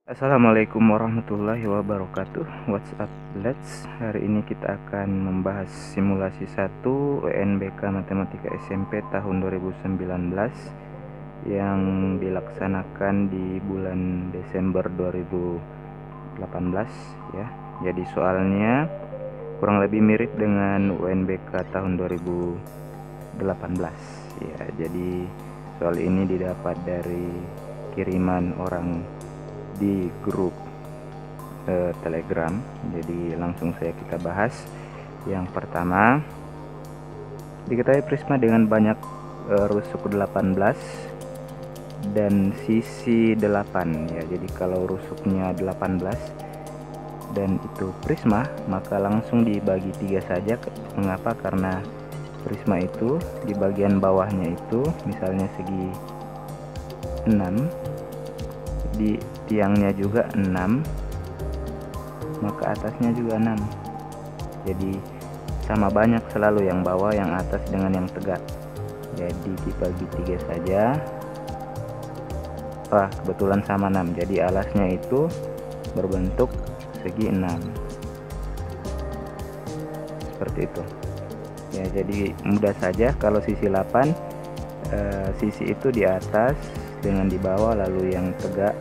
Assalamualaikum warahmatullahi wabarakatuh. What's up let's. Hari ini kita akan membahas simulasi 1 UNBK Matematika SMP tahun 2019 yang dilaksanakan di bulan Desember 2018 ya. Jadi soalnya kurang lebih mirip dengan UNBK tahun 2018 ya. Jadi soal ini didapat dari kiriman orang di grup Telegram. Jadi langsung saja kita bahas. Yang pertama, diketahui prisma dengan banyak rusuk 18 dan sisi 8 ya. Jadi kalau rusuknya 18 dan itu prisma, maka langsung dibagi 3 saja. Mengapa? Karena prisma itu di bagian bawahnya itu misalnya segi 6, di tiangnya juga 6, maka atasnya juga 6. Jadi sama banyak selalu yang bawah, yang atas dengan yang tegak. Jadi dibagi 3 saja. Wah, kebetulan sama 6. Jadi alasnya itu berbentuk segi 6. Seperti itu. Ya, jadi mudah saja kalau sisi 8 sisi itu di atas dengan di bawah, lalu yang tegak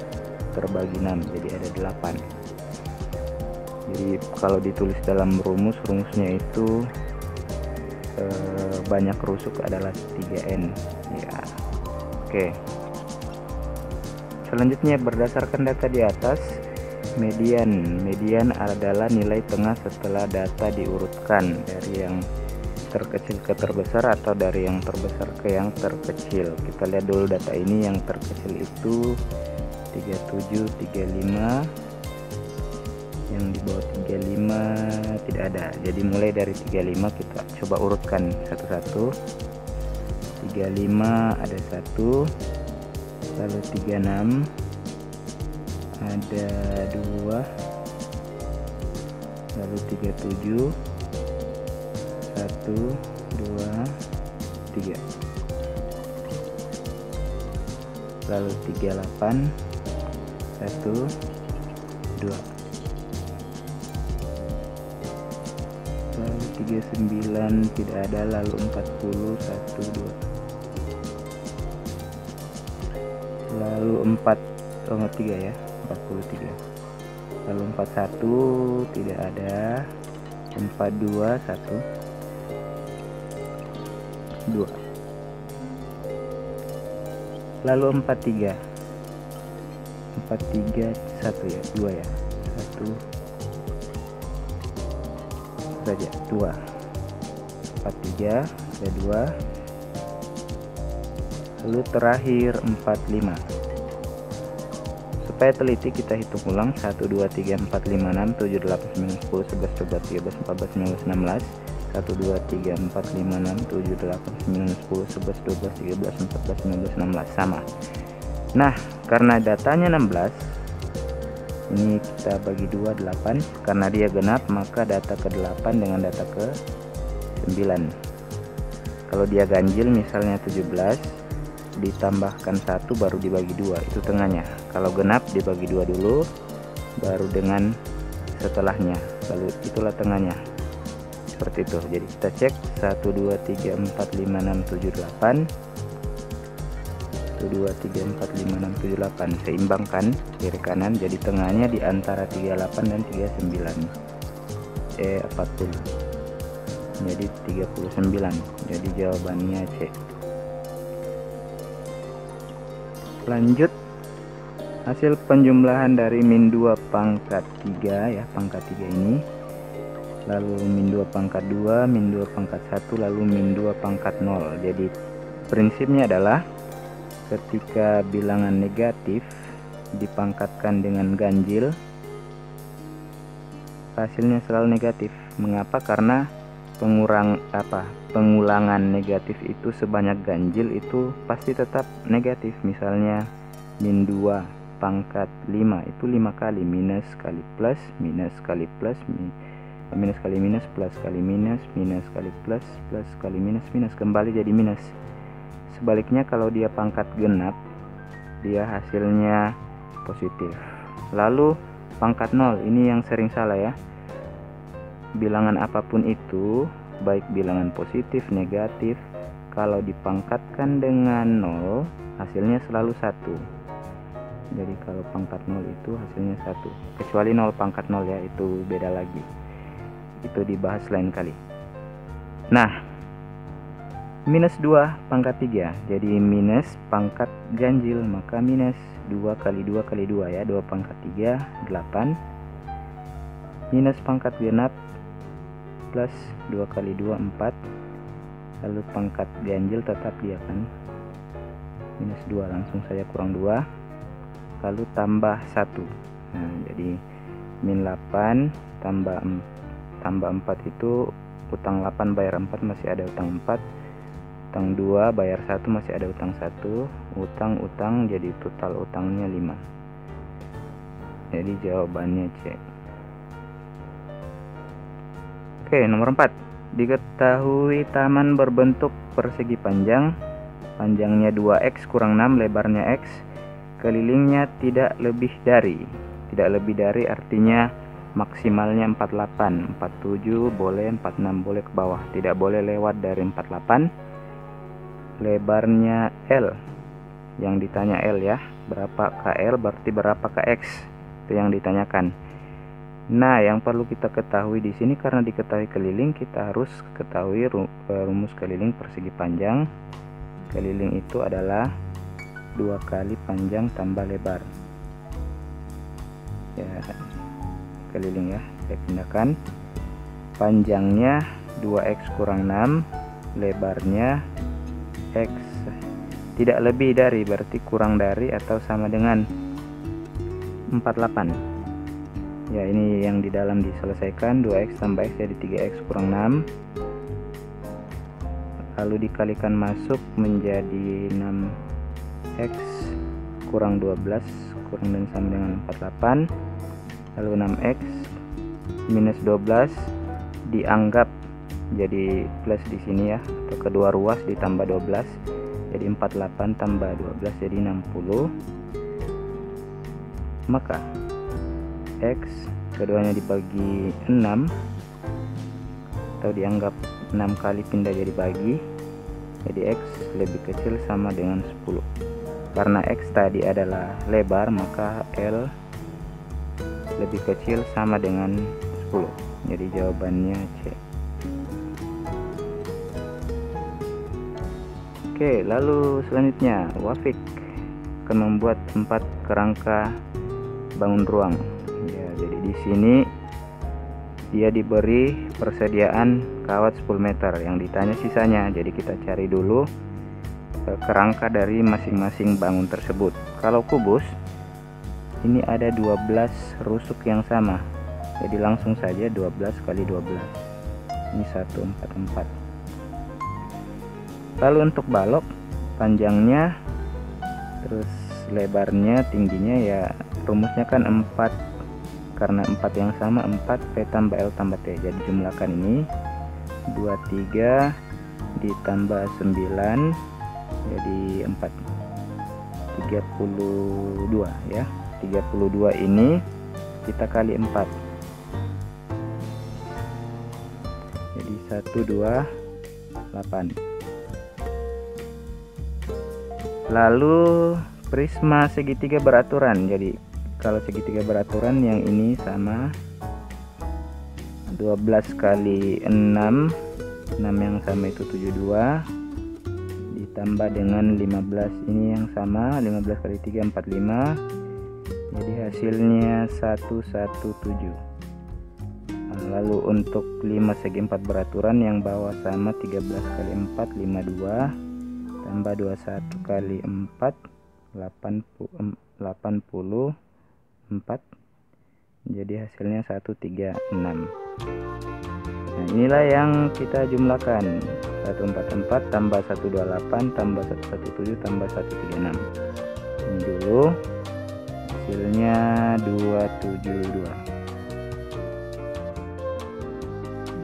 terbagi 6, jadi ada 8. Jadi kalau ditulis dalam rumusnya itu banyak rusuk adalah 3N ya. Oke, selanjutnya berdasarkan data di atas, median adalah nilai tengah setelah data diurutkan dari yang terkecil ke terbesar atau dari yang terbesar ke yang terkecil. Kita lihat dulu data ini. Yang terkecil itu 37, 35, yang di bawah 35 tidak ada. Jadi mulai dari 35 kita coba urutkan satu-satu. 35 ada 1, lalu 36 ada 2, lalu 37 1, 2, 3, lalu 38 1, 2, lalu 39 tidak ada, lalu 40 1, 2, lalu 3 ya, 43, lalu 41 tidak ada, 42 1, 2, lalu 43 1 ya, 2 ya, 1 saja, 2, 43 ada 2, lalu terakhir 45. Supaya teliti kita hitung ulang 1 2 3 4 5 6 7 8 9 10 11 12 13 14 15 16, 1 2 3 4 5 6 7 8 9 10 11 12 13 14 15 16 sama. Nah, karena datanya 16, ini kita bagi 2 8, karena dia genap maka data ke 8 dengan data ke 9. Kalau dia ganjil misalnya 17 ditambahkan 1 baru dibagi 2, itu tengahnya. Kalau genap dibagi 2 dulu baru dengan setelahnya, lalu itulah tengahnya. Seperti itu. Jadi kita cek 1 2 3 4 5 6 7 8, 1 2 3 4 5 6 7 8, seimbangkan kiri kanan. Jadi tengahnya di antara 38 dan 39, 40, jadi 39. Jadi jawabannya C. Lanjut, hasil penjumlahan dari min 2 pangkat 3 ya, pangkat 3 ini, lalu min 2 pangkat 2, min 2 pangkat 1, lalu min 2 pangkat 0. Jadi prinsipnya adalah ketika bilangan negatif dipangkatkan dengan ganjil, hasilnya selalu negatif. Mengapa? Karena pengulangan negatif itu sebanyak ganjil itu pasti tetap negatif. Misalnya min 2 pangkat 5 itu 5 kali, minus kali plus, minus kali plus, minus kali minus, plus kali minus, minus kali plus, plus kali minus, minus kembali jadi minus. Sebaliknya kalau dia pangkat genap, dia hasilnya positif. Lalu pangkat 0, ini yang sering salah ya. Bilangan apapun itu, baik bilangan positif, negatif, kalau dipangkatkan dengan 0, hasilnya selalu 1. Jadi kalau pangkat 0 itu hasilnya 1. Kecuali 0 pangkat 0 ya, itu beda lagi. Itu dibahas lain kali. Nah, minus 2 pangkat 3. Jadi minus pangkat ganjil, maka minus 2 kali 2 kali 2 ya. 2 pangkat 3, 8. Minus pangkat genap plus 2 kali 2, 4. Lalu pangkat ganjil tetap dia kan. Minus 2, langsung saja kurang 2. Lalu tambah 1. Nah, jadi min 8 tambah 4 itu utang 8 bayar 4 masih ada utang 4, utang 2 bayar 1 masih ada utang 1, utang jadi total utangnya 5. Jadi jawabannya C. Oke, nomor 4. Diketahui taman berbentuk persegi panjang, panjangnya 2x kurang 6, lebarnya x, kelilingnya tidak lebih dari artinya maksimalnya 48, 47 boleh, 46 boleh ke bawah, tidak boleh lewat dari 48. Lebarnya L, yang ditanya L ya, berapa KL berarti berapa KX, itu yang ditanyakan. Nah, yang perlu kita ketahui di sini, karena diketahui keliling, kita harus ketahui rumus keliling persegi panjang. Keliling itu adalah 2 kali panjang tambah lebar ya. Keliling ya, saya pindahkan. Panjangnya 2x kurang 6, lebarnya x, tidak lebih dari berarti kurang dari atau sama dengan 48 ya. Ini yang di dalam diselesaikan, 2x tambah x jadi 3x kurang 6, lalu dikalikan masuk menjadi 6x kurang 12 kurang dan sama dengan 48. Lalu 6x minus 12 dianggap jadi plus di sini ya, atau kedua ruas ditambah 12 jadi 48 tambah 12 jadi 60. Maka x keduanya dibagi 6 atau dianggap 6 kali pindah jadi bagi, jadi x lebih kecil sama dengan 10. Karena x tadi adalah lebar, maka L lebih kecil sama dengan 10. Jadi jawabannya C. Oke, lalu selanjutnya Wafik akan membuat 4 kerangka bangun ruang ya. Jadi di sini dia diberi persediaan kawat 10 meter, yang ditanya sisanya. Jadi kita cari dulu kerangka dari masing-masing bangun tersebut. Kalau kubus ini ada 12 rusuk yang sama, jadi langsung saja 12 kali 12 ini 144. Lalu untuk balok, panjangnya terus lebarnya tingginya ya, rumusnya kan 4, karena 4 yang sama 4 P tambah L tambah T, jadi jumlahkan ini 23 ditambah 9 jadi 4, 32 ya. 32 ini kita kali 4 jadi 128. Lalu prisma segitiga beraturan, jadi kalau segitiga beraturan yang ini sama 12 kali 6 yang sama itu 72 ditambah dengan 15 ini yang sama, 15 kali 3 45, jadi hasilnya 117. Lalu untuk 5 segi 4 beraturan yang bawah sama 13 kali 4 52 tambah 21 kali 4 84, jadi hasilnya 136. Nah, inilah yang kita jumlahkan, 144 tambah 128 tambah 117 tambah 136. Ini dulu hasilnya 272.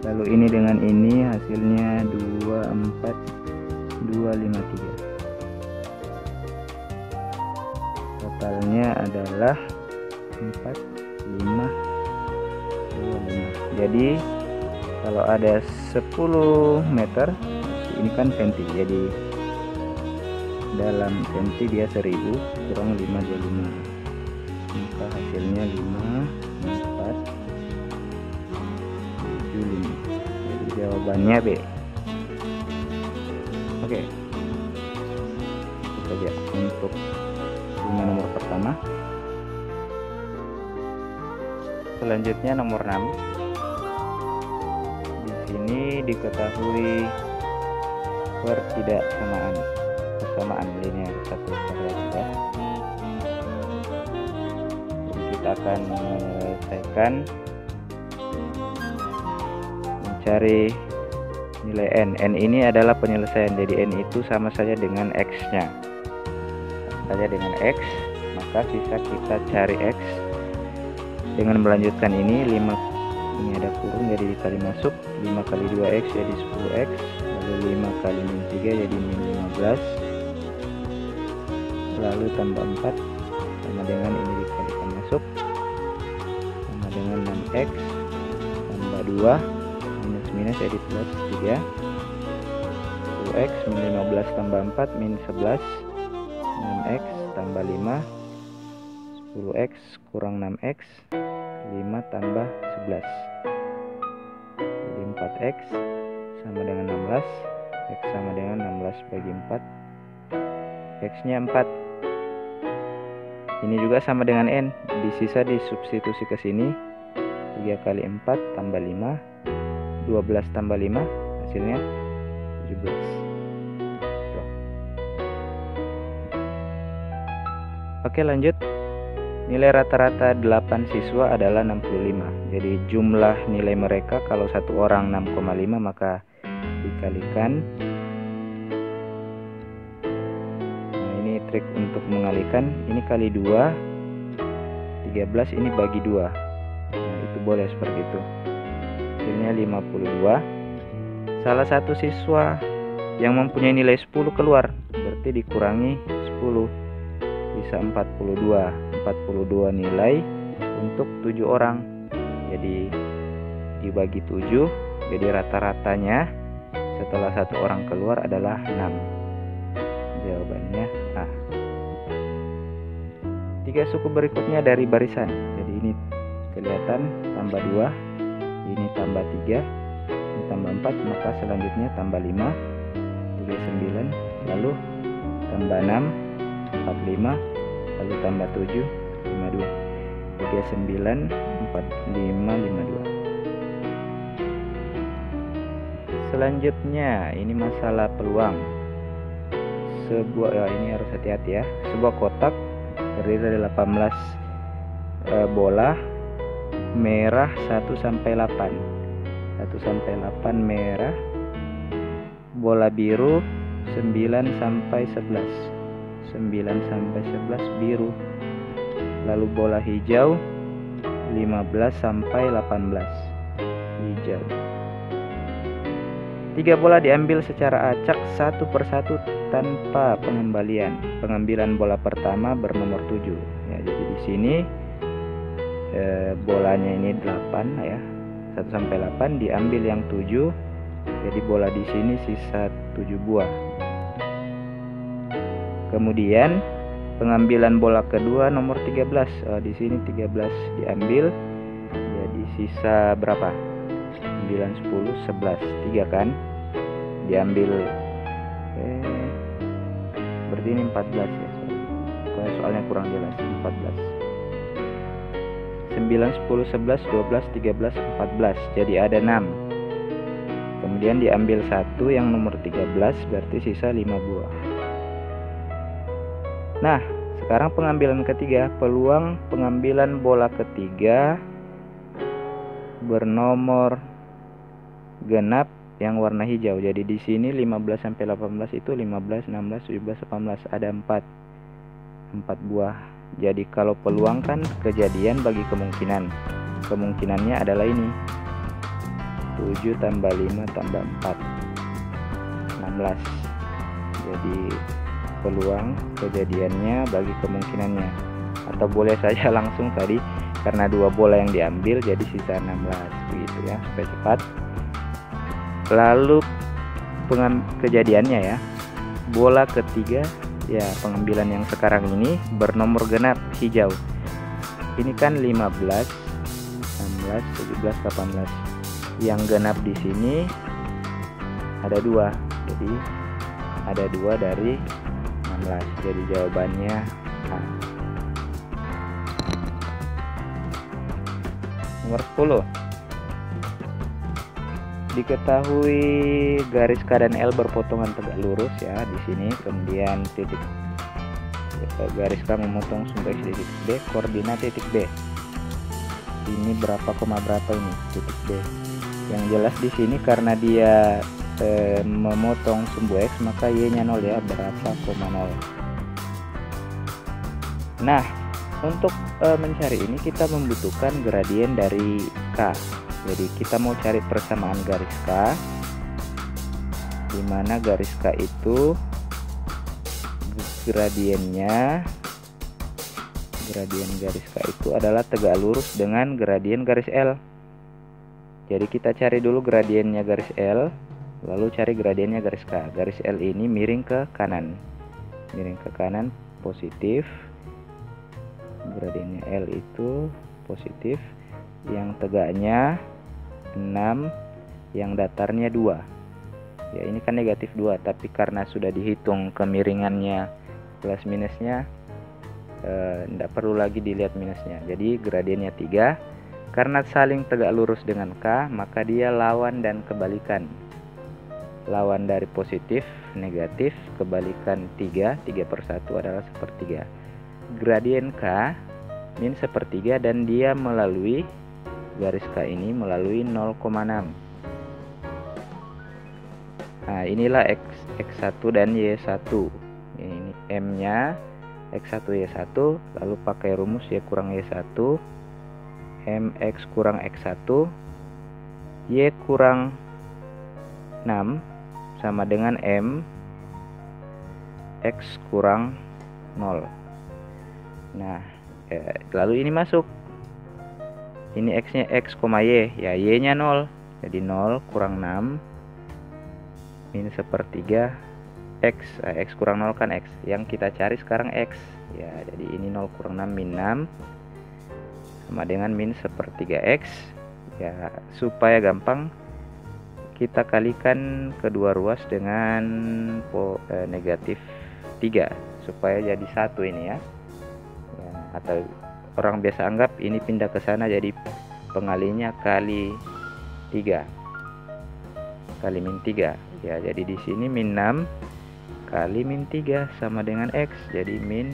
Lalu ini dengan ini hasilnya 24253. Totalnya adalah 4 5 2 5. Jadi kalau ada 10 meter, ini kan senti, jadi dalam senti dia 1000 kurang 5 jadi 5, maka hasilnya 5 4 7 5. Jadi jawabannya B. Oke, itu saja untuk nomor pertama. Selanjutnya nomor 6. Di sini diketahui persamaan linear satu variabel. Jadi kita akan menyelesaikan mencari nilai n. N ini adalah penyelesaian, jadi n itu sama saja dengan x nya, maka sisa kita cari x dengan melanjutkan ini 5, ini ada kurung jadi dikali masuk, 5 kali 2x jadi 10x, lalu 5 kali min 3 jadi min 15, lalu tambah 4 sama dengan ini dikalikan masuk sama dengan 6x, tambah 2 minus jadi plus 3, 10x min 15 tambah 4 min 11, 6x tambah 5, 10x kurang 6x, 5 tambah 11 jadi 4x sama dengan 16, x sama dengan 16 bagi 4, x nya 4. Ini juga sama dengan n, disisa disubstitusi ke sini, 3 kali 4 tambah 5, 12 tambah 5 hasilnya 17. Oke, lanjut. Nilai rata-rata 8 siswa adalah 65. Jadi jumlah nilai mereka kalau satu orang 6,5 maka dikalikan. Nah, ini trik untuk mengalikan. Ini kali 2 13, ini bagi 2. Nah, itu boleh seperti itu. Hasilnya 52. Salah satu siswa yang mempunyai nilai 10 keluar, berarti dikurangi 10 bisa 42 nilai untuk 7 orang, jadi dibagi 7, jadi rata-ratanya setelah satu orang keluar adalah 6. Jawabannya A. 3 suku berikutnya dari barisan, jadi ini kelihatan tambah 2, ini tambah 3, ini tambah 4, maka selanjutnya tambah 5, 39, lalu tambah 6, 45, lalu tambah 7, 52, 39, 45, 52. Selanjutnya ini masalah peluang. Ini harus hati-hati ya. Sebuah kotak terdiri dari 18 bola merah 1 sampai 8. 1 sampai 8 merah. Bola biru 9 sampai 11. 9 sampai 11 biru. Lalu bola hijau 15 sampai 18 hijau. 3 bola diambil secara acak satu persatu tanpa pengembalian. Pengambilan bola pertama bernomor 7. Ya, jadi di sini bolanya ini 8 ya. 1 sampai 8 diambil yang 7. Jadi bola di sini sisa 7 buah. Kemudian pengambilan bola kedua nomor 13. Di sini 13 diambil. Jadi sisa berapa? 9, 10, 11. 3 kan? Diambil berarti ini 14 ya. Soalnya kurang jelas. 14. 9, 10, 11, 12, 13, 14. Jadi ada 6. Kemudian diambil 1 yang nomor 13, berarti sisa 5 buah. Nah, sekarang pengambilan ketiga. Peluang pengambilan bola ketiga bernomor genap yang warna hijau. Jadi di sini 15 sampai 18 itu 15, 16, 17, 18. Ada 4 buah. Jadi kalau peluang kan kejadian bagi kemungkinan. Kemungkinannya adalah ini. 7 tambah 5 tambah 4 16. Jadi peluang kejadiannya bagi kemungkinannya atau boleh saja langsung tadi, karena 2 bola yang diambil jadi sisa 16 begitu ya, supaya cepat. Lalu kejadiannya ya, bola ketiga ya, pengambilan yang sekarang ini bernomor genap hijau. Ini kan 15, 16, 17, 18. Yang genap di sini ada 2. Jadi ada 2 dari 16. Jadi jawabannya A. Nomor 10. Diketahui garis K dan L berpotongan tegak lurus ya di sini, kemudian titik garis K memotong sumber X di titik B, koordinat titik B. Ini berapa koma berapa ini titik B. Yang jelas di sini karena dia memotong sumbu X, maka Y-nya 0 ya, berapa koma 0. Nah, untuk mencari ini kita membutuhkan gradien dari K. Jadi kita mau cari persamaan garis K, di mana garis K itu gradien garis K itu adalah tegak lurus dengan gradien garis L. Jadi kita cari dulu gradiennya garis L, lalu cari gradiennya garis K. Garis L ini miring ke kanan, positif. Gradiennya L itu positif, yang tegaknya 6, yang datarnya 2 ya. Ini kan negatif 2, tapi karena sudah dihitung kemiringannya plus minusnya, tidak perlu lagi dilihat minusnya. Jadi gradiennya 3. Karena saling tegak lurus dengan K, maka dia lawan dan kebalikan. Lawan dari positif negatif, kebalikan 3 per 1 adalah sepertiga. Gradien K min sepertiga, dan dia melalui garis K ini melalui 0,6. Nah, inilah X1 dan Y1. Ini M-nya X1 Y1, lalu pakai rumus Y kurang Y1, MX kurang X1, Y kurang 6 sama dengan M X kurang 0. Nah, lalu ini masuk. Ini X-nya X, Y, ya Y-nya 0. Jadi 0 kurang 6 min sepertiga X. X kurang 0 kan X. Yang kita cari sekarang X. Ya, jadi ini 0 kurang 6 min 6 sama dengan min sepertiga X. Ya, supaya gampang kita kalikan kedua ruas dengan negatif 3 supaya jadi 1 ini ya. Atau orang biasa anggap ini pindah ke sana, jadi pengalinya kali 3 kali min 3 ya. Jadi di sini min 6 kali min 3 sama dengan X, jadi min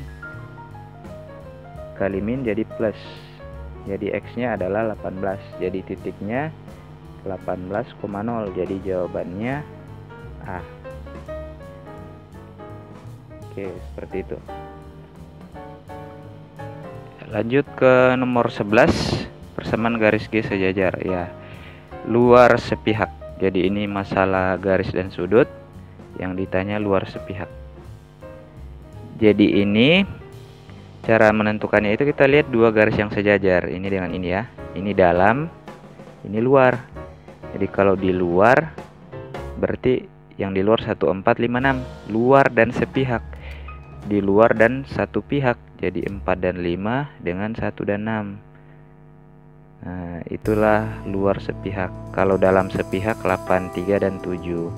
kali min jadi plus, jadi X nya adalah 18, jadi titiknya 18,0. Jadi jawabannya A. Oke, seperti itu. Lanjut ke nomor 11, persamaan garis G sejajar ya, luar sepihak. Jadi ini masalah garis dan sudut, yang ditanya luar sepihak. Jadi ini cara menentukannya itu kita lihat 2 garis yang sejajar, ini dengan ini ya. Ini dalam, ini luar. Jadi kalau di luar berarti yang di luar 1, 4, 5, 6, luar dan sepihak. Di luar dan satu pihak, jadi 4 dan 5 dengan 1 dan 6. Nah, itulah luar sepihak. Kalau dalam sepihak 8, 3 dan 7,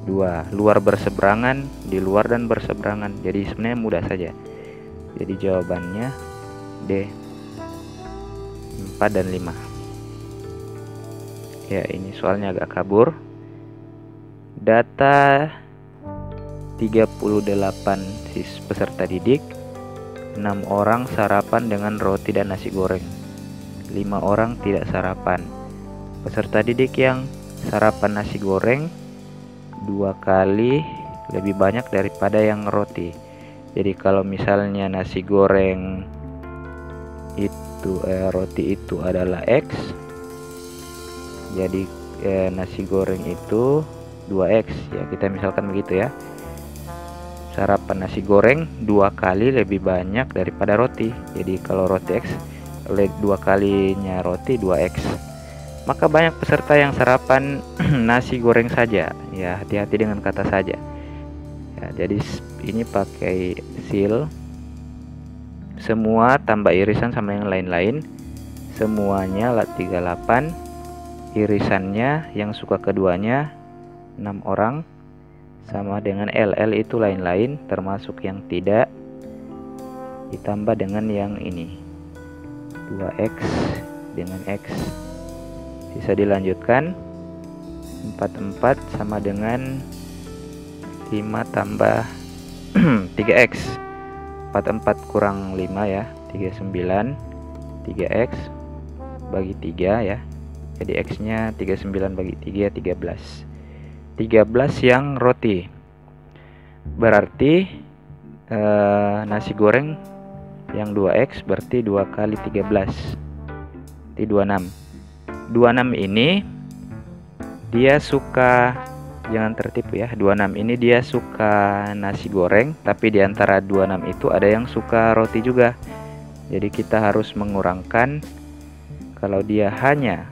2. Luar berseberangan, di luar dan berseberangan. Jadi sebenarnya mudah saja. Jadi jawabannya D, 4 dan 5. Ya, ini soalnya agak kabur. Data 38 peserta didik. 6 orang sarapan dengan roti dan nasi goreng, 5 orang tidak sarapan. Peserta didik yang sarapan nasi goreng 2 kali lebih banyak daripada yang roti. Jadi kalau misalnya nasi goreng itu roti itu adalah X, jadi nasi goreng itu 2X ya, kita misalkan begitu ya. sarapan nasi goreng 2 kali lebih banyak daripada roti. Jadi kalau roti X 2 kalinya roti 2x. Maka banyak peserta yang sarapan nasi goreng saja. Ya, hati-hati dengan kata saja. Ya, jadi ini pakai seal. Semua tambah irisan sama yang lain-lain. Semuanya lat 38. Irisannya yang suka keduanya 6 orang. Sama dengan LL itu lain-lain, termasuk yang tidak, ditambah dengan yang ini 2x dengan x. Bisa dilanjutkan. 44 sama dengan 5 tambah 3x. 44 kurang 5 ya, 39. 3x bagi 3 ya. Jadi x nya 39 bagi 3 13. 13 yang roti. Berarti nasi goreng yang 2x berarti 2 kali 13 berarti 26. 26 ini dia suka, jangan tertipu ya, 26 ini dia suka nasi goreng, tapi diantara 26 itu ada yang suka roti juga. Jadi kita harus mengurangkan. Kalau dia hanya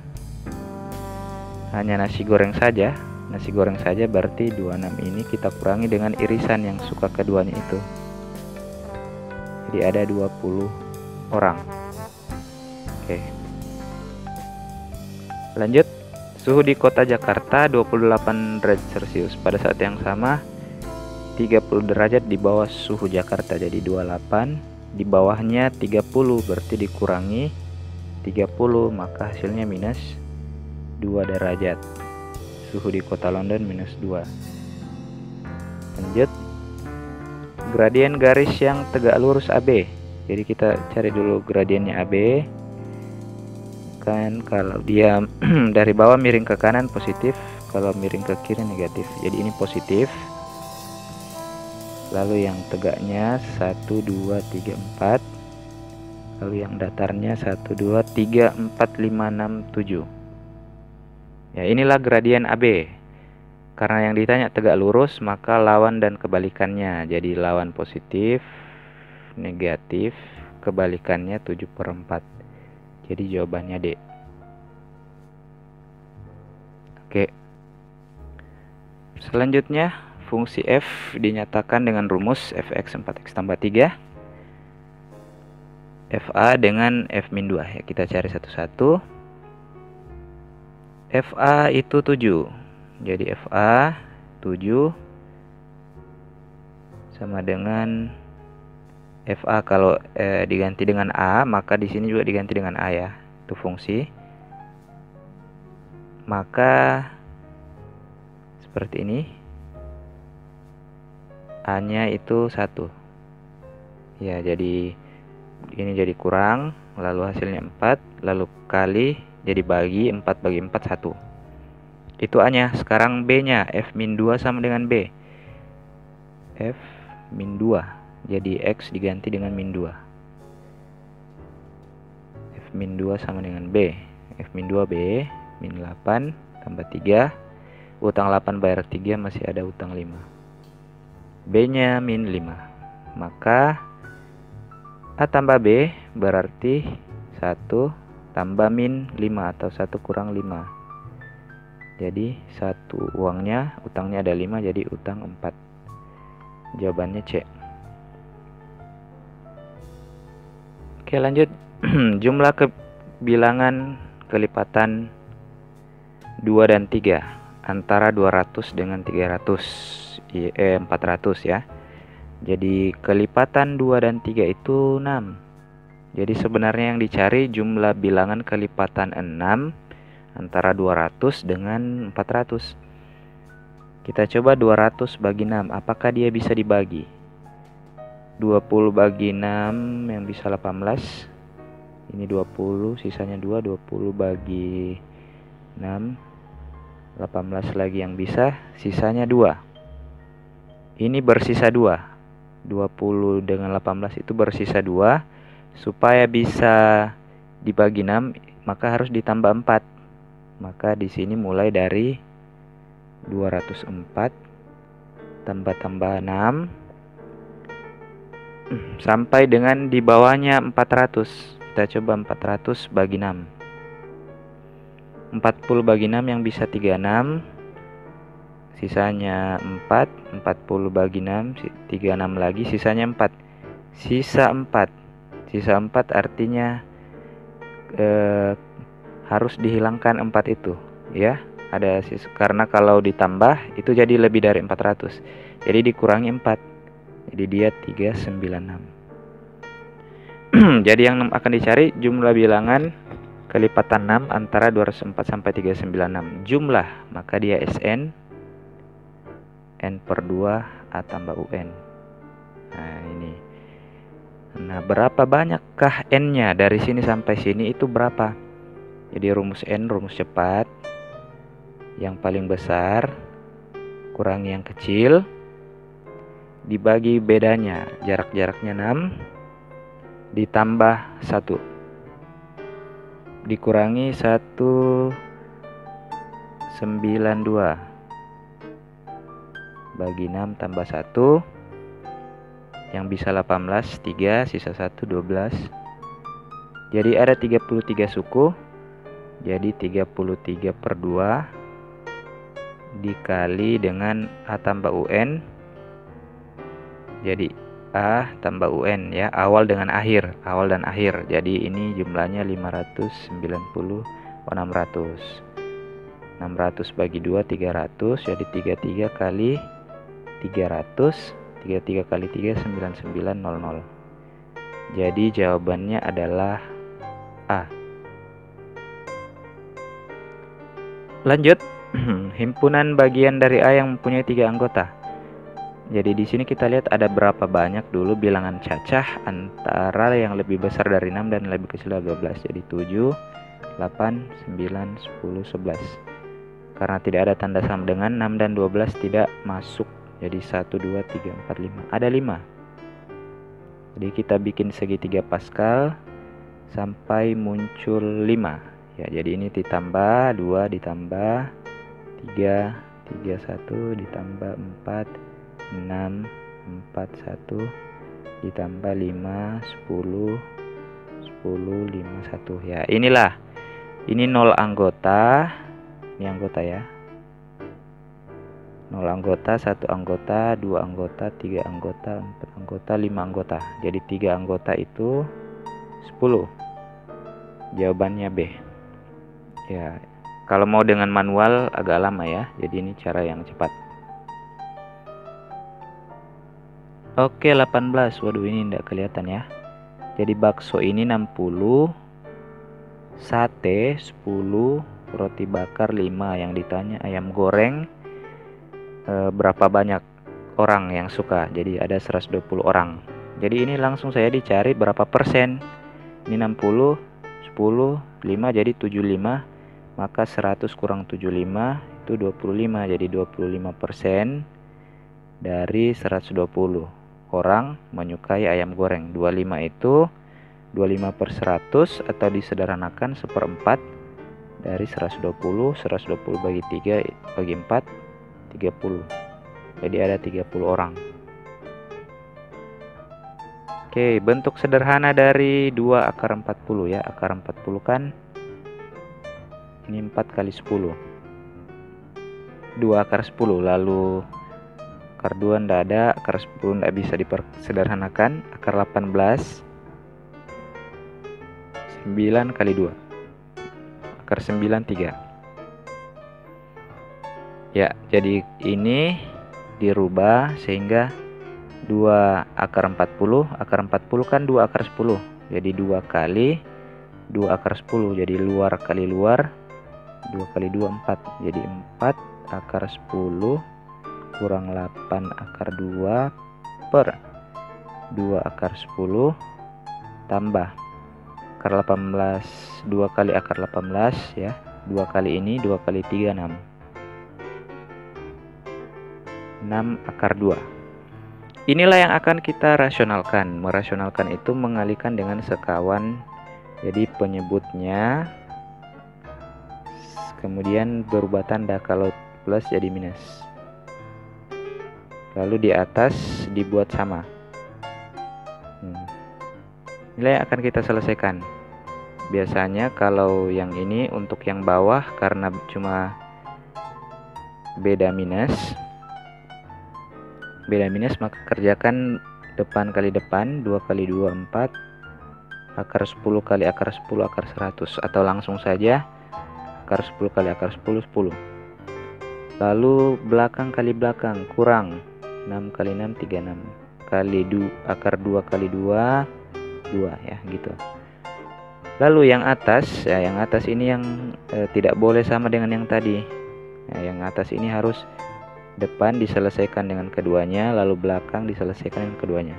nasi goreng saja berarti 26 ini kita kurangi dengan irisan yang suka keduanya itu. Jadi ada 20 orang. Oke. Lanjut. Suhu di kota Jakarta 28 derajat Celcius. Pada saat yang sama 30 derajat di bawah suhu Jakarta. Jadi 28, di bawahnya 30 berarti dikurangi 30, maka hasilnya minus 2 derajat. Suhu di kota London minus 2. Lanjut. Gradien garis yang tegak lurus AB. Jadi kita cari dulu gradiennya AB. Kan kalau dia dari bawah miring ke kanan positif, kalau miring ke kiri negatif. Jadi ini positif. Lalu yang tegaknya 1 2 3 4. Lalu yang datarnya 1 2 3 4 5 6 7. Ya, inilah gradien AB. Karena yang ditanya tegak lurus, maka lawan dan kebalikannya. Jadi lawan positif, negatif, kebalikannya 7/4. Jadi jawabannya D. Oke. Selanjutnya, fungsi f dinyatakan dengan rumus fx 4x tambah 3. Fa dengan f-2. Ya, kita cari satu-satu. Fa itu 7. Jadi Fa 7 sama dengan Fa kalau diganti dengan A, maka di sini juga diganti dengan A ya. Itu fungsi. Maka seperti ini. A-nya itu 1. Ya, jadi ini jadi kurang, lalu hasilnya 4, lalu kali, jadi bagi 4 bagi 4 1. Itu A-nya. Sekarang B-nya, f-2 sama dengan B. f-2. Jadi X diganti dengan -2. f-2 sama dengan B. f-2 B, -8 tambah 3. Utang 8 bayar 3, masih ada utang 5. B-nya -5. Maka A tambah B berarti 1 tambah -5 atau 1 kurang 5. Jadi 1 uangnya, utangnya ada 5, jadi utang 4. Jawabannya C. Oke, lanjut. Jumlah bilangan kelipatan 2 dan 3 antara 200 dengan 400 ya. Jadi kelipatan 2 dan 3 itu 6. Jadi sebenarnya yang dicari jumlah bilangan kelipatan 6 antara 200 dengan 400. Kita coba 200 bagi 6. Apakah dia bisa dibagi? 20 bagi 6 yang bisa 18. Ini 20, sisanya 2. 20 bagi 6, 18 lagi yang bisa, sisanya 2. Ini bersisa 2. 20 dengan 18 itu bersisa 2. Supaya bisa dibagi 6, maka harus ditambah 4. Maka di sini mulai dari 204 tambah 6 sampai dengan di bawahnya 400. Kita coba 400 bagi 6. 40 bagi 6 yang bisa 36. Sisanya 4. 40 bagi 6, 36 lagi, sisanya 4. Sisa 4. Sisa 4 artinya harus dihilangkan 4 itu, ya. Ada karena kalau ditambah itu jadi lebih dari 400. Jadi dikurangi 4. Jadi dia 396. Jadi yang akan dicari jumlah bilangan kelipatan 6 antara 204 sampai 396. Jumlah, maka dia SN N/2 A tambah UN. Nah, ini. Nah, berapa banyakkah N-nya dari sini sampai sini itu berapa? Jadi rumus N, rumus cepat. Yang paling besar kurangi yang kecil, dibagi bedanya, jaraknya 6 ditambah 1 dikurangi 192 bagi 6 tambah 1 yang bisa 18, 3 sisa 1, 12. Jadi ada 33 suku. Jadi 33/2 dikali dengan A tambah UN. Jadi A tambah UN, ya, awal dengan akhir, awal dan akhir. Jadi ini jumlahnya 590, 600. 600 bagi 2 300, jadi 33 kali 300, 33 kali 3 9900. Jadi jawabannya adalah A. Lanjut. Himpunan bagian dari A yang mempunyai 3 anggota. Jadi di sini kita lihat ada berapa banyak dulu bilangan cacah antara yang lebih besar dari 6 dan lebih kecil dari 12. Jadi 7, 8, 9, 10, 11. Karena tidak ada tanda sama dengan 6 dan 12 tidak masuk. Jadi 1, 2, 3, 4, 5. Ada 5. Jadi kita bikin segitiga Pascal sampai muncul 5. Ya, jadi ini ditambah 2 ditambah 3, 3, 1 ditambah 4, 6, 4, 1 ditambah 5, 10, 10, 5, 1. Ya, inilah. Ini 0 anggota. Ini anggota, ya. 0 anggota, 1 anggota, 2 anggota, 3 anggota, 4 anggota, 5 anggota. Jadi 3 anggota itu 10. Jawabannya B. Ya, kalau mau dengan manual agak lama, ya. Jadi ini cara yang cepat. Oke, 18. Waduh, ini tidak kelihatan, ya. Jadi bakso ini 60, sate 10, roti bakar 5. Yang ditanya ayam goreng berapa banyak orang yang suka. Jadi ada 120 orang. Jadi ini langsung saya dicari berapa persen. Ini 60, 10, 5 jadi 75. Maka 100 kurang 75 itu 25. Jadi 25% dari 120 orang menyukai ayam goreng. 25 itu 25/100 atau disederhanakan 1/4 dari 120. 120 bagi 3 bagi 4 30. Jadi ada 30 orang. Oke, bentuk sederhana dari 2 akar 40, ya. Akar 40 kan ini 4 kali 10. 2 akar 10, lalu akar 2 tidak ada, akar 10 tidak bisa disederhanakan. Akar 18 9 kali 2. Akar 9 3. Ya, jadi ini dirubah sehingga 2 akar 40. Akar 40 kan 2 akar 10. Jadi 2 kali 2 akar 10. Jadi luar kali luar 2 kali 2 4. Jadi 4 akar 10 kurang 8 akar 2 per 2 akar 10 tambah akar 18. 2 kali akar 18, ya. 2 kali ini 2 kali 3 6. 6 akar 2. Inilah yang akan kita rasionalkan. Merasionalkan itu mengalihkan dengan sekawan. Jadi penyebutnya kemudian berubah tanda, kalau plus jadi minus. Lalu di atas dibuat sama. nilai akan kita selesaikan. Biasanya kalau yang ini untuk yang bawah karena cuma beda minus maka kerjakan depan kali depan, 2 kali 2 4, akar 10 kali akar 10 akar 100, atau langsung saja akar 10 kali akar 10 10. Lalu belakang kali belakang kurang 6 kali 6 36 kali akar 2 kali 2 2 ya gitu. Lalu yang atas ini yang tidak boleh sama dengan yang tadi. Nah, yang atas ini harus depan diselesaikan dengan keduanya, lalu belakang diselesaikan dengan keduanya.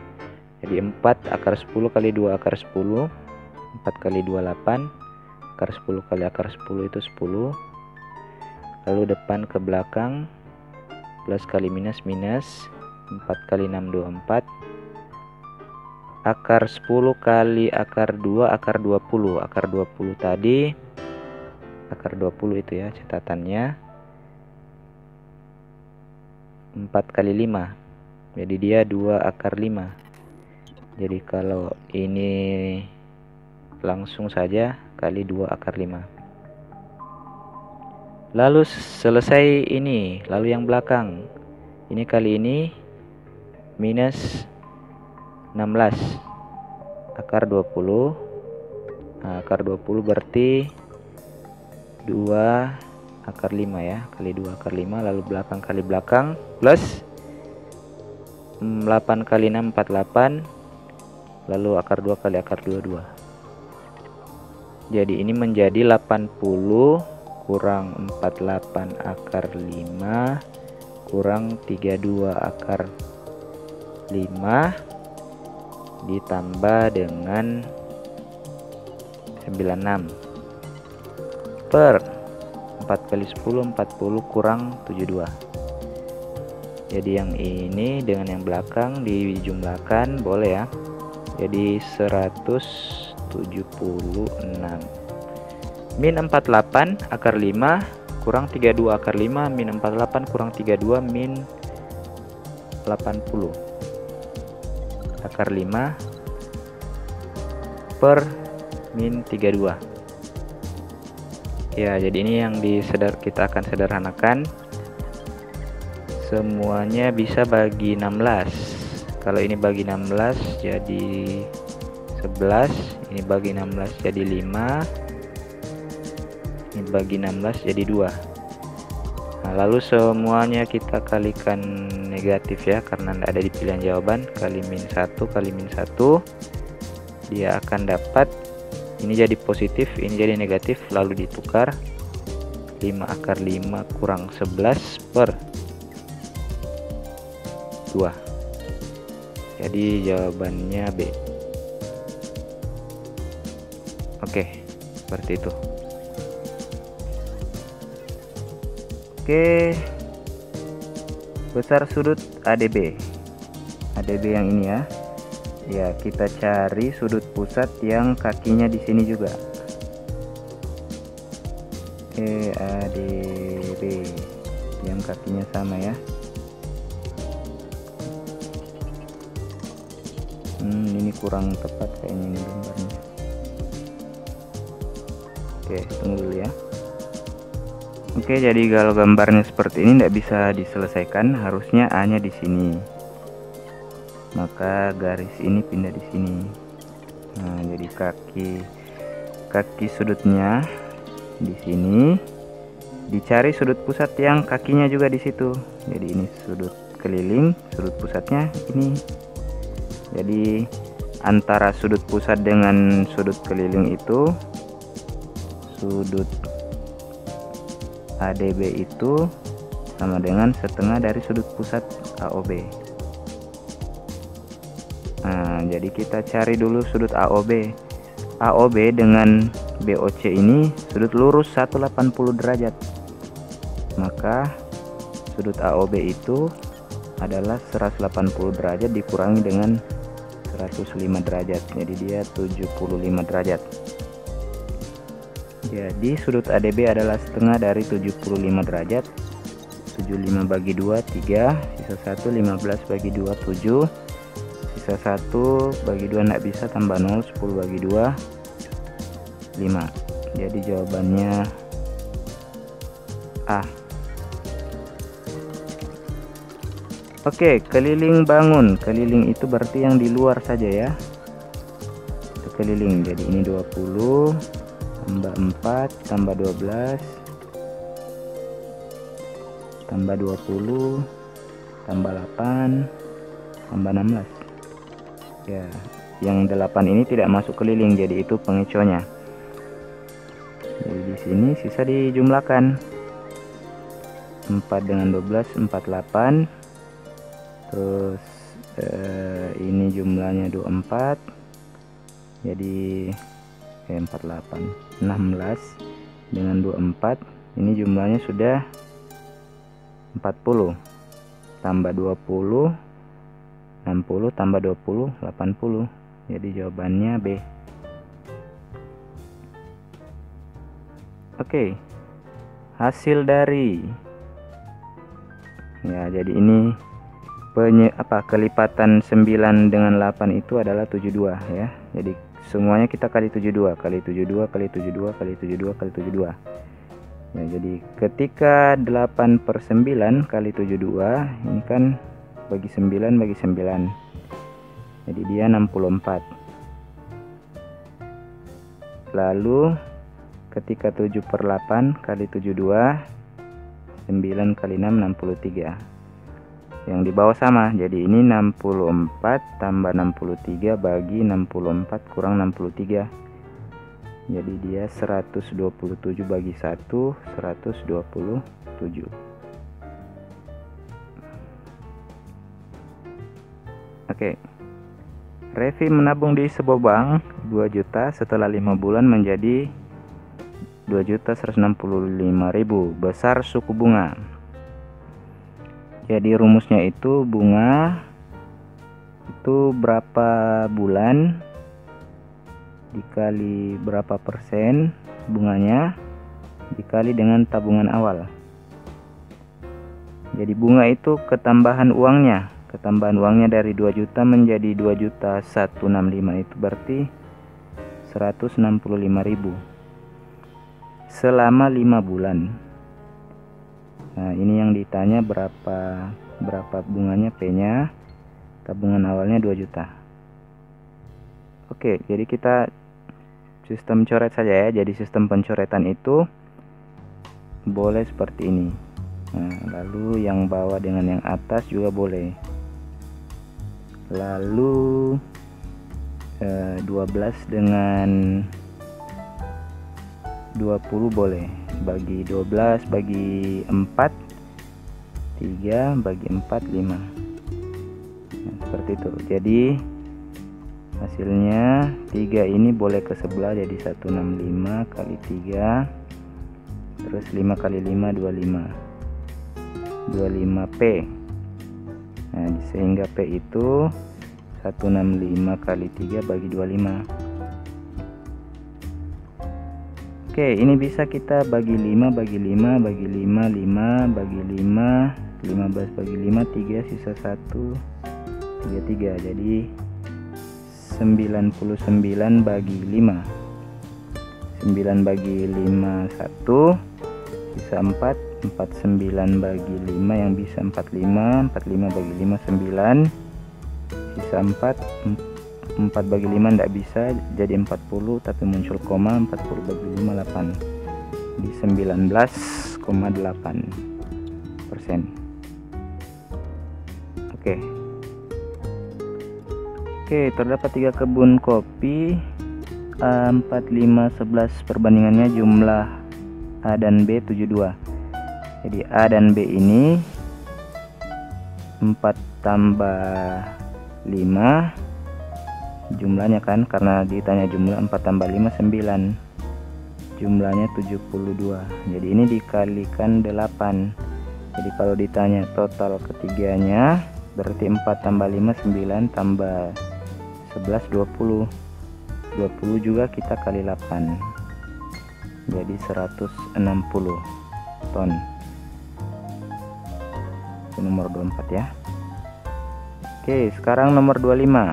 Jadi 4 akar 10 kali 2 akar 10, 4 kali 2 8, akar 10 kali akar 10 itu 10. Lalu depan ke belakang, plus kali minus minus, 4 kali 6 24, akar 10 kali akar 2 akar 20. Akar 20 tadi, akar 20 itu ya catatannya, 4 kali 5, jadi dia 2 akar 5. Jadi kalau ini langsung saja kali 2 akar 5. Lalu selesai ini, lalu yang belakang ini kali ini minus 16 akar 20. Nah, akar 20 berarti 2 akar 5 ya, kali 2 akar 5, lalu belakang kali belakang plus 8 kali 6 48, lalu akar 2 kali akar 22. Jadi ini menjadi 80 kurang 48 akar 5 kurang 32 akar 5 ditambah dengan 96 per 4 kali 10 40 kurang 72. Jadi yang ini dengan yang belakang dijumlahkan boleh ya. Jadi 176 min 48 akar 5 kurang 32 akar 5 min 48 kurang 32 min 80 akar 5 per min 32. Ya, jadi ini yang kita akan sederhanakan. Semuanya bisa bagi 16. Kalau ini bagi 16 jadi 11, ini bagi 16 jadi 5, ini bagi 16 jadi 2. Nah, lalu semuanya kita kalikan negatif ya, karena tidak ada di pilihan jawaban. Kali min 1 kali min 1, dia akan dapat ini jadi positif, ini jadi negatif, lalu ditukar 5 akar 5 kurang 11 per 2. Jadi jawabannya B. Oke, seperti itu. Oke, besar sudut ADB. ADB yang ini ya. Ya, kita cari sudut pusat yang kakinya di sini juga. Oke, ADB yang kakinya sama ya. Ini kurang tepat kayaknya ini gambarnya. Oke, tunggu dulu ya. Oke, jadi kalau gambarnya seperti ini tidak bisa diselesaikan, harusnya A-nya di sini. Maka garis ini pindah di sini. Nah, jadi kaki sudutnya di sini, dicari sudut pusat yang kakinya juga di situ. Jadi ini sudut keliling, sudut pusatnya ini. Jadi antara sudut pusat dengan sudut keliling itu, sudut ADB itu sama dengan setengah dari sudut pusat AOB. Nah, jadi kita cari dulu sudut AOB. AOB dengan BOC ini sudut lurus 180 derajat. Maka sudut AOB itu adalah 180 derajat dikurangi dengan 105 derajat. Jadi dia 75 derajat. Jadi sudut ADB adalah setengah dari 75 derajat. 75 bagi 2 3, sisa 1, 15 bagi 2 7, sisa 1 bagi 2 nggak bisa, tambah 0, 10 bagi 2 5. Jadi jawabannya A. Oke, keliling bangun. Keliling itu berarti yang di luar saja ya. Itu keliling. Jadi ini 20 tambah 4 tambah 12 tambah 20 tambah 8 tambah 16. Ya, yang 8 ini tidak masuk keliling, jadi itu pengecohnya. Jadi di sini sisa dijumlahkan. 4 dengan 12 48. Terus ini jumlahnya 24. Jadi 48 16 dengan 24, ini jumlahnya sudah 40, tambah 20 60 tambah 20 80. Jadi jawabannya B. Oke, hasil dari ya, jadi ini kelipatan 9 dengan 8 itu adalah 72 ya. Jadi semuanya kita kali 72 kali 72 kali 72 kali 72 kali 72 ya. Jadi ketika 8/9 kali 72 ini kan bagi 9 bagi 9, jadi dia 64. Lalu ketika 7/8 kali 72, 9 kali 6 63. Yang di bawah sama, jadi ini 64 tambah 63 bagi 64 kurang 63. Jadi dia 127 bagi 1 127. Oke. Revi menabung di sebuah bank 2 juta, setelah 5 bulan menjadi 2.165.000. Besar suku bunga. Jadi rumusnya itu bunga itu berapa bulan dikali berapa persen bunganya dikali dengan tabungan awal. Jadi bunga itu ketambahan uangnya. Ketambahan uangnya dari 2 juta menjadi 2.165.000, itu berarti 165.000 selama 5 bulan. Nah, ini yang ditanya berapa bunganya, P-nya, tabungan awalnya 2 juta. Oke, jadi kita sistem coret saja ya. Jadi sistem pencoretan itu boleh seperti ini. Nah, lalu yang bawah dengan yang atas juga boleh. Lalu 12 dengan 20 boleh. Bagi 12 bagi 4 3 bagi 4 5. Nah, seperti itu. Jadi hasilnya 3 ini boleh ke sebelah, jadi 165 kali 3, terus 5 kali 5 25 P. Nah, sehingga P itu 165 kali 3 bagi 25. Oke, ini bisa kita bagi 5 bagi 5 bagi 5 5 bagi 5 15 bagi 5 3 sisa 1 33. Jadi 99 bagi 5. 9 bagi 5 1 sisa 4. 49 bagi 5 yang bisa 45. 45 bagi 5 9 sisa 4. 4 bagi 5 tidak bisa, jadi 40, tapi muncul koma. 40 bagi 5 8, di 19,8%. Oke, terdapat 3 kebun kopi, 4 5 11 perbandingannya jumlah A dan B 72. Jadi A dan B ini 4 tambah 5 jumlahnya kan, karena ditanya jumlah 4 tambah 5 9, jumlahnya 72. Jadi ini dikalikan 8. Jadi kalau ditanya total ketiganya berarti 4 tambah 5 9 tambah 11 20. 20 juga kita kali 8, jadi 160 ton. Itu nomor 24 ya. Oke, sekarang nomor 25.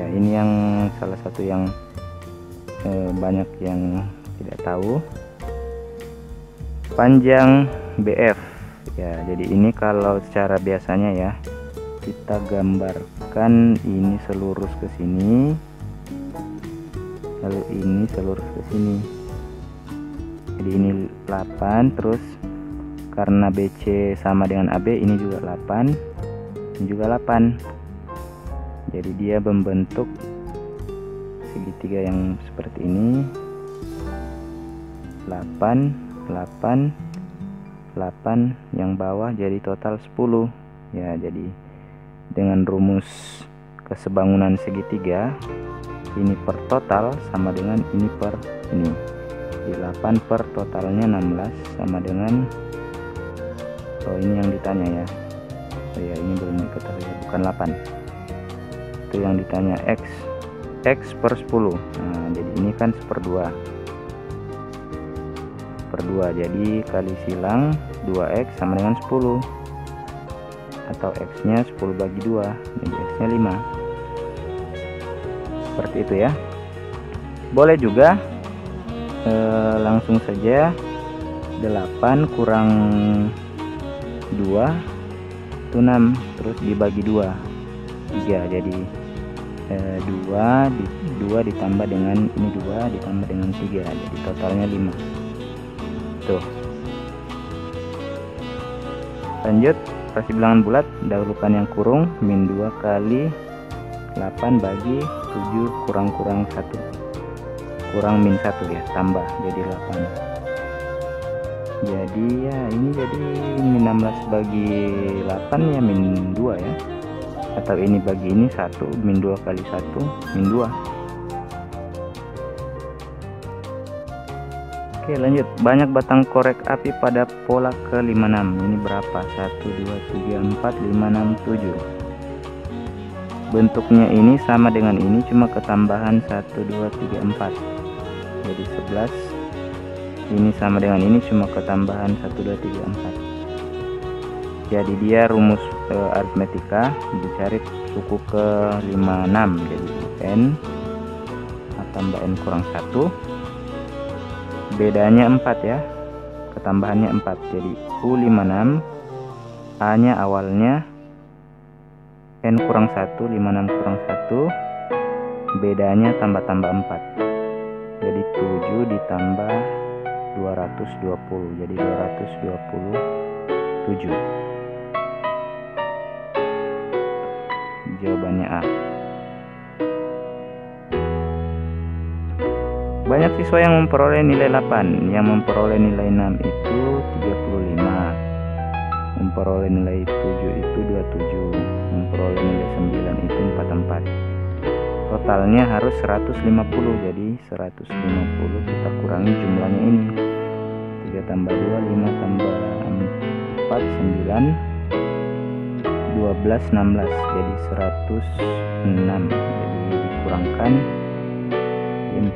Ya, ini yang salah satu yang banyak yang tidak tahu. Panjang BF. Ya, jadi ini kalau secara biasanya ya, kita gambarkan ini selurus ke sini, lalu ini selurus ke sini. Jadi ini 8, terus karena BC sama dengan AB, ini juga 8, ini juga 8. Jadi dia membentuk segitiga yang seperti ini. 8, 8, 8, yang bawah jadi total 10. Ya, jadi dengan rumus kesebangunan segitiga, ini per total sama dengan ini per ini. Di 8 per totalnya 16 sama dengan, oh ini yang ditanya ya, oh ya ini belum diketahui ya, bukan 8 itu yang ditanya. X per 10. Nah, jadi ini kan 1/2 per 2, jadi kali silang 2x sama dengan 10, atau x nya 10 bagi 2, jadi x nya 5. Seperti itu ya. Boleh juga langsung saja 8 kurang 2 itu 6, terus dibagi 2, 3. Jadi 2 ditambah dengan ini 2 ditambah dengan 3, jadi totalnya 5. Tuh. Lanjut, operasi bilangan bulat, dahulukan yang kurung. Min 2 kali 8 bagi 7 kurang 1 kurang min 1 ya, tambah jadi 8. Jadi ya ini jadi min 16 bagi 8 ya min 2 ya, atau ini bagi ini 1, min 2 kali 1 min 2. Oke, lanjut. Banyak batang korek api pada pola ke-56. Ini berapa? 1 2 3 4 5 6 7. Bentuknya ini sama dengan ini, cuma ketambahan 1 2 3 4. Jadi 11. Ini sama dengan ini, cuma ketambahan 1 2 3 4. Jadi dia rumus aritmetika, dicari suku ke-56. Jadi n tambah n kurang 1, bedanya 4 ya, ketambahannya 4. Jadi U56, A nya awalnya n kurang 1, 56 kurang 1, bedanya tambah-tambah 4. Jadi 7 ditambah 220, jadi 227. Jawabannya A. Banyak siswa yang memperoleh nilai 8, yang memperoleh nilai 6 itu 35, memperoleh nilai 7 itu 27, memperoleh nilai 9 itu 44. Totalnya harus 150, jadi 150 kita kurangi jumlahnya ini. 3 tambah 2, 5 tambah 4, 9, 12, 16, jadi 106. Jadi dikurangkan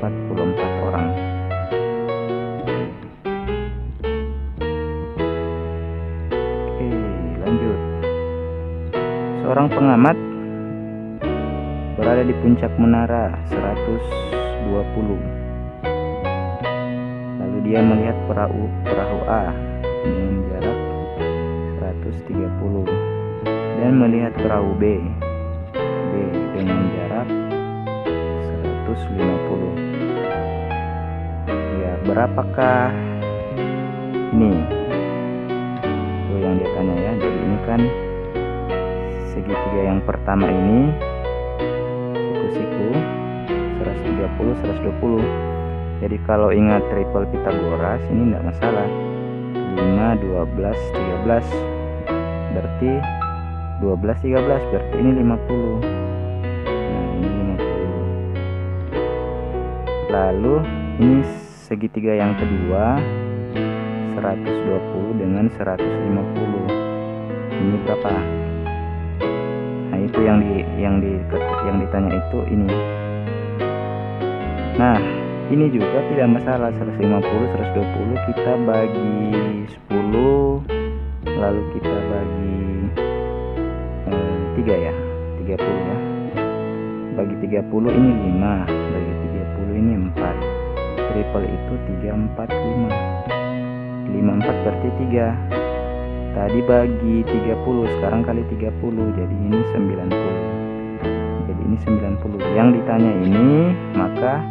44 orang. Oke, lanjut. Seorang pengamat berada di puncak menara 120. Lalu dia melihat perahu A dengan jarak 130 dan melihat perahu B dengan jarak 150. Ya, berapakah ini? Itu yang dia tanya ya. Jadi ini kan segitiga yang pertama ini siku-siku 130 120. Jadi kalau ingat triple Pythagoras ini enggak masalah. 5 12 13 berarti 12 13 berarti ini 50. Nah, ini 50. Lalu ini segitiga yang kedua 120 dengan 150. Ini berapa? Nah, itu yang ditanya itu ini. Nah, ini juga tidak masalah, 150 120 kita bagi 10, lalu kita bagi 3 ya, 30 ya. Bagi 30 ini 5, bagi 30 ini 4. Triple itu 3, 4, 5. 5, 4 berarti 3. Tadi bagi 30, sekarang kali 30, jadi ini 90. Jadi ini 90. Yang ditanya ini, maka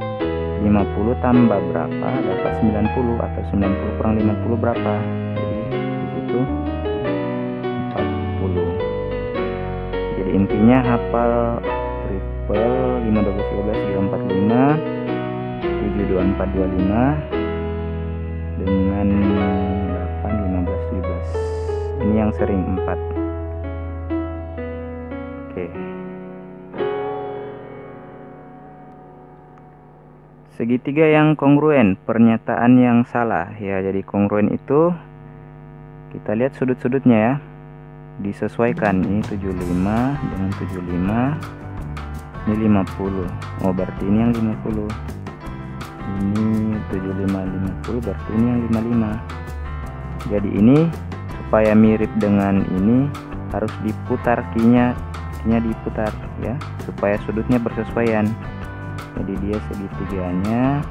50 tambah berapa dapat 90, atau 90 kurang 50 berapa? Jadi disitu 40. Jadi intinya hafal triple 5, 12, 13, 3, 4, 5, 7, 2, 4, 25 dengan 8, 15, 17. Ini yang sering 4. Oke. Segitiga yang kongruen, pernyataan yang salah ya. Jadi kongruen itu kita lihat sudut-sudutnya ya, disesuaikan. Ini 75 dengan 75, ini 50. Oh berarti ini yang 50. Ini 75 50, berarti ini yang 55. Jadi ini supaya mirip dengan ini harus diputar kinya diputar ya, supaya sudutnya bersesuaian. Jadi dia segitiganya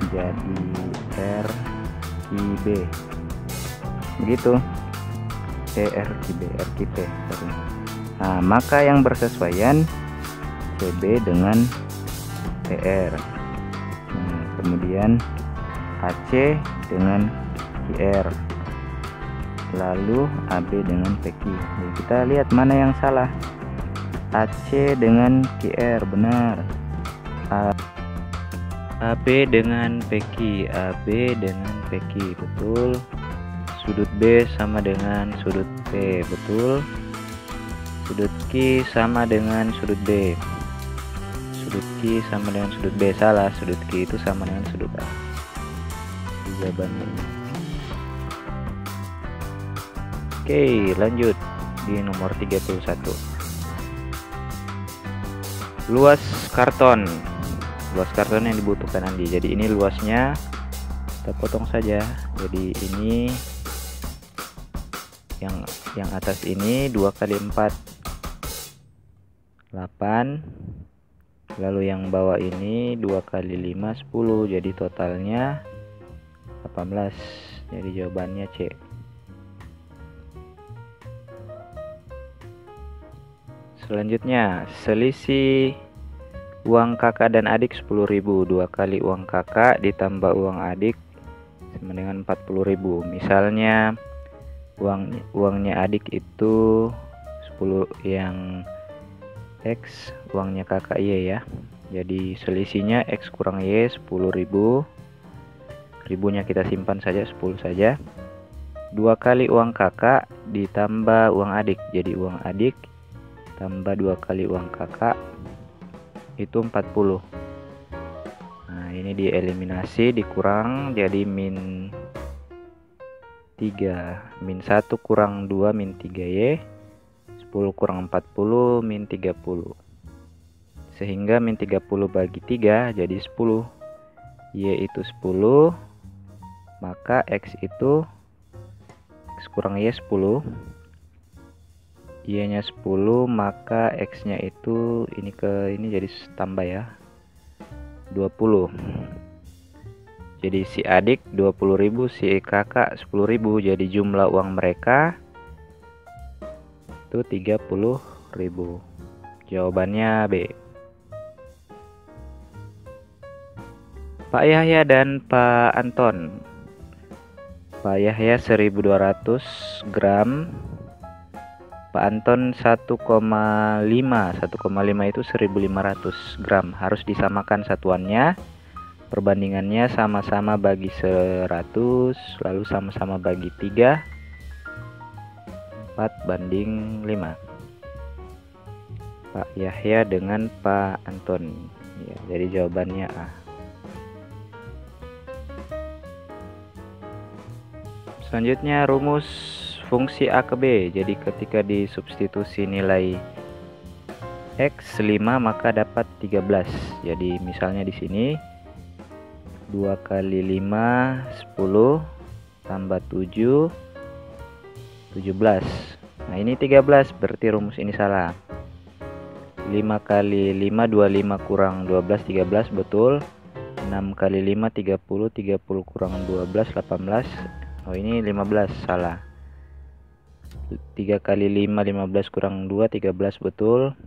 jadi RQB begitu, RQB sorry. Nah maka yang bersesuaian CB dengan PR. Nah, kemudian AC dengan QR, lalu AB dengan PQ. Jadi kita lihat mana yang salah. AC dengan QR benar, AB dengan PQ, AB dengan PQ betul. Sudut B sama dengan sudut P betul. Sudut Q sama dengan sudut B. Sudut Q sama dengan sudut B salah. Sudut Q itu sama dengan sudut A. Jawabannya. Oke, lanjut di nomor 31. Luas karton. Luas karton yang dibutuhkan Andi. Jadi ini luasnya kita potong saja. Jadi ini yang atas ini 2 kali 4 8, lalu yang bawah ini 2 kali 5 10, jadi totalnya 18. Jadi jawabannya C. Selanjutnya, selisih uang kakak dan adik 10.000. 2 kali uang kakak ditambah uang adik sama dengan 40.000. Misalnya uangnya adik itu 10, yang X, uangnya kakak Y ya. Jadi selisihnya X kurang Y 10.000. Ribunya kita simpan saja, 10 saja. 2 kali uang kakak ditambah uang adik. Jadi uang adik tambah 2 kali uang kakak itu 40. Nah ini dieliminasi, dikurang, jadi min 3, min 1 kurang 2 min 3Y, 10 kurang 40 min 30. Sehingga min 30 bagi 3 jadi 10. Y itu 10, maka X itu X kurang Y 10. Y nya 10, maka X nya itu ini ke ini jadi tambah ya, 20. Jadi si adik 20.000, si kakak 10.000. Jadi jumlah uang mereka itu 30.000. Jawabannya B. Pak Yahya dan Pak Anton. Pak Yahya 1.200 gram, Pak Anton 1,5 itu 1.500 gram. Harus disamakan satuannya. Perbandingannya sama-sama bagi 100, lalu sama-sama bagi 3, 4:5. Pak Yahya dengan Pak Anton ya, jadi jawabannya A. Selanjutnya rumus fungsi A ke B. Jadi ketika disubstitusi nilai X 5 maka dapat 13. Jadi misalnya di sini 2 kali 5 10 tambah 7 17. Nah ini 13, berarti rumus ini salah. 5 kali 5 25 kurang 12 13, betul. 6 kali 5 30, 30 kurang 12 18. Oh ini 15, salah. 3 kali 5 15 kurang 2 13, betul.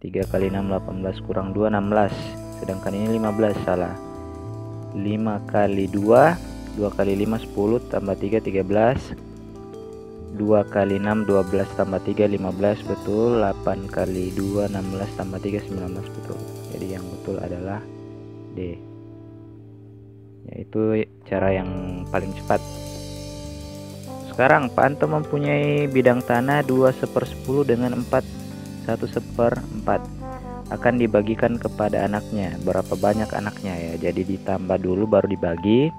3 kali 6 18 kurang 2 16, sedangkan ini 15, salah. 5 kali 2 2 kali 5 10 tambah 3 13. 2 kali 6 12 tambah 3 15, betul. 8 kali 2 16 tambah 3 19, betul. Jadi yang betul adalah D, yaitu cara yang paling cepat. Sekarang Pak Anto mempunyai bidang tanah 2/10 dengan 1/4 akan dibagikan kepada anaknya. Berapa banyak anaknya ya? Jadi ditambah dulu baru dibagi.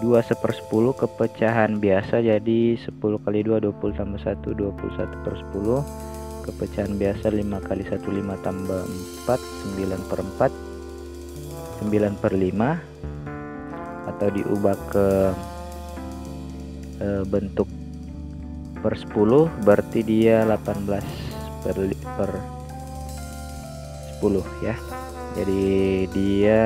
2/10 kepecahan biasa, jadi 10 kali 2 20 tambah 1 21/10. Kepecahan biasa 5 kali 1 5 tambah 4 9/4 9/5, atau diubah ke bentuk per 10, berarti dia 18 per 10 ya. Jadi dia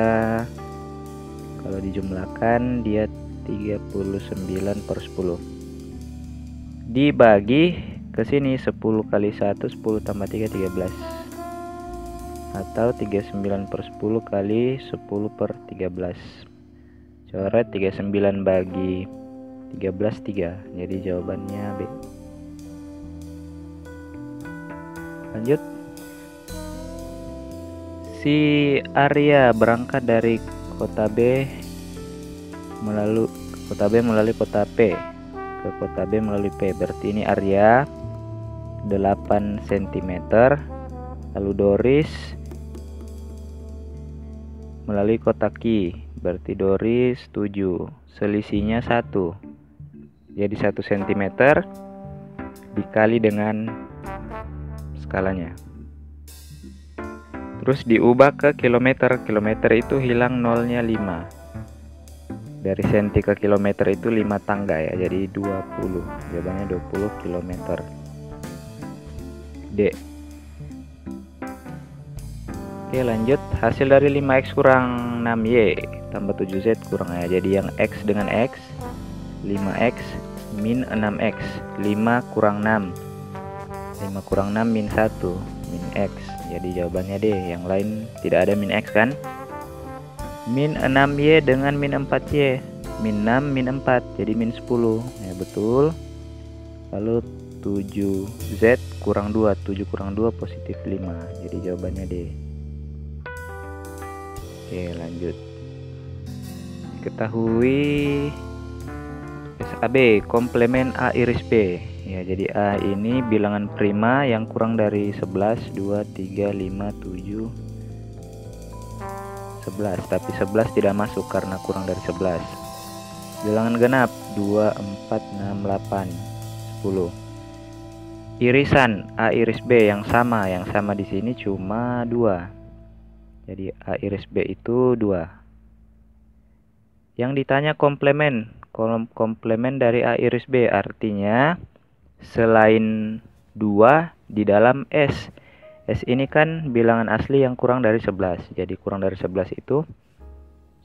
kalau dijumlahkan dia 39/10 dibagi ke sini 10 kali 1 10 tambah 3 13, atau 39/10 kali 10/13. Coret 39 bagi 13 3, jadi jawabannya B. Lanjut. Si Arya berangkat dari kota B melalui kota P ke kota B melalui P, berarti ini Arya 8 cm, lalu Doris melalui kota Q, berarti Doris 7, selisihnya 1, jadi 1 cm dikali dengan skalanya, terus diubah ke kilometer. Kilometer itu hilang nolnya 5, dari senti ke kilometer itu 5 tangga ya, jadi 20, jawabannya 20 km. D. Oke lanjut, hasil dari 5x kurang 6y tambah 7z kurang ya, jadi yang x dengan x 5x min 6x, 5 kurang 6 min 1 min x, jadi jawabannya D. Yang lain tidak ada min x kan. Min 6y dengan min 4y, min 6 min 4 jadi min 10 ya, betul. Lalu 7z kurang 2, 7 kurang 2 positif 5, jadi jawabannya D. Oke lanjut. Ketahui SAB komplemen A iris B ya, jadi A ini bilangan prima yang kurang dari 11 2 3 5 7 11, tapi 11 tidak masuk karena kurang dari 11. Bilangan genap 2 4 6 8 10. Irisan A iris B yang sama di sini cuma 2, jadi A iris B itu 2. Yang ditanya komplemen dari A iris B, artinya selain 2 di dalam S. S ini kan bilangan asli yang kurang dari 11, jadi kurang dari 11 itu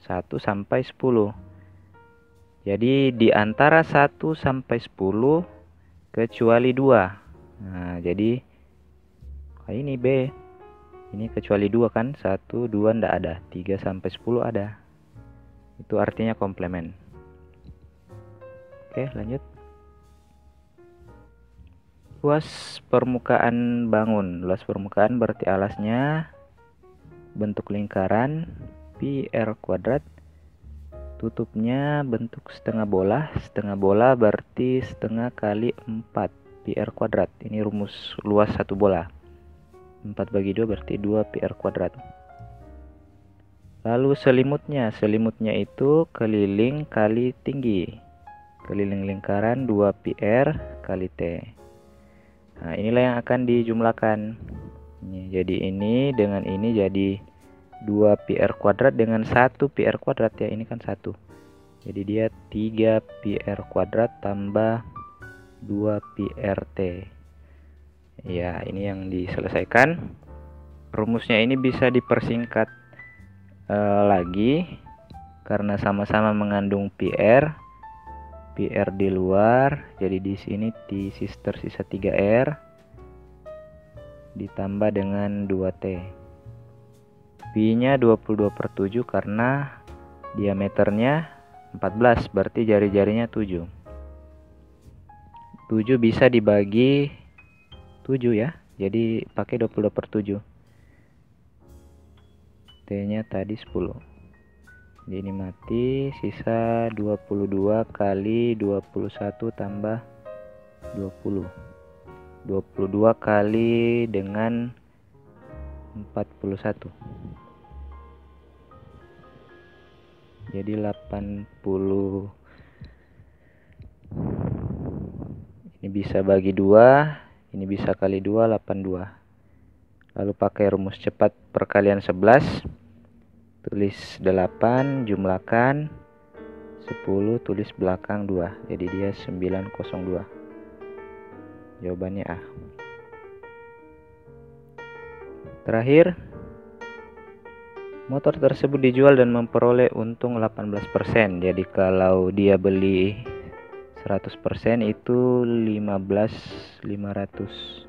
1 sampai 10. Jadi di antara 1 sampai 10 kecuali 2. Nah jadi ini B, ini kecuali 2 kan, 1 2 ndak ada, 3 sampai 10 ada, itu artinya komplemen. Oke lanjut. Luas permukaan bangun, luas permukaan berarti alasnya bentuk lingkaran pi r kuadrat, tutupnya bentuk setengah bola berarti setengah kali 4 pi r kuadrat. Ini rumus luas satu bola, 4 bagi 2 berarti 2 pi r kuadrat. Lalu selimutnya itu keliling kali tinggi, keliling lingkaran 2 pi r kali t. Nah inilah yang akan dijumlahkan. Jadi ini dengan ini jadi 2 pi r kuadrat dengan 1 pi r kuadrat ya, ini kan 1, jadi dia 3 pi r kuadrat tambah 2 PRT. Ya, ini yang diselesaikan. Rumusnya ini bisa dipersingkat lagi karena sama-sama mengandung PR di luar. Jadi di sini T sis tersisa 3R ditambah dengan 2T. Pi-nya 22/7 karena diameternya 14, berarti jari-jarinya 7. 7 bisa dibagi 7 ya. Jadi pakai 22/7. T-nya tadi 10. Jadi ini mati, sisa 22 kali 21 tambah 20. 22 kali dengan 41. Jadi 80. Ini bisa bagi 2, ini bisa kali 2, 82. Lalu pakai rumus cepat perkalian 11. Tulis 8, jumlahkan 10, tulis belakang 2. Jadi dia 902. Jawabannya A. Terakhir, motor tersebut dijual dan memperoleh untung 18%. Jadi kalau dia beli 100% itu 15.500.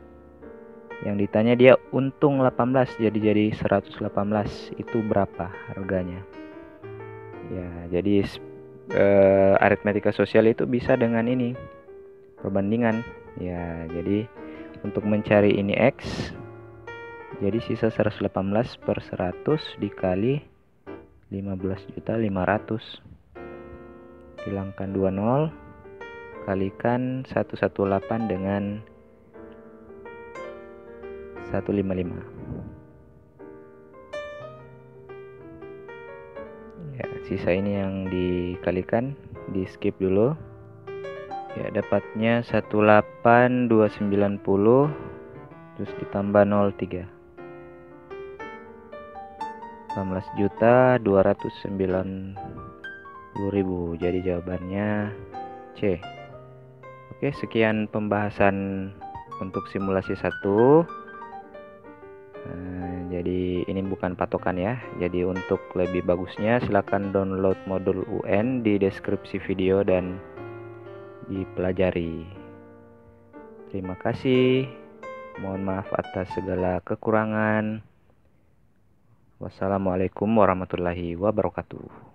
Yang ditanya dia untung 18, jadi 118. Itu berapa harganya? Ya, jadi aritmetika sosial itu bisa dengan ini, perbandingan. Ya, jadi untuk mencari ini X, jadi sisa 118 per 100 dikali 15.500. Hilangkan 20, kalikan 118 dengan 155. Ya, sisa ini yang dikalikan, di skip dulu. Ya, dapatnya 18290 terus ditambah 03. 18.290.000. Jadi jawabannya C. Oke, sekian pembahasan untuk simulasi 1. Jadi ini bukan patokan ya. Jadi untuk lebih bagusnya silakan download modul UN di deskripsi video dan dipelajari. Terima kasih. Mohon maaf atas segala kekurangan. Wassalamualaikum warahmatullahi wabarakatuh.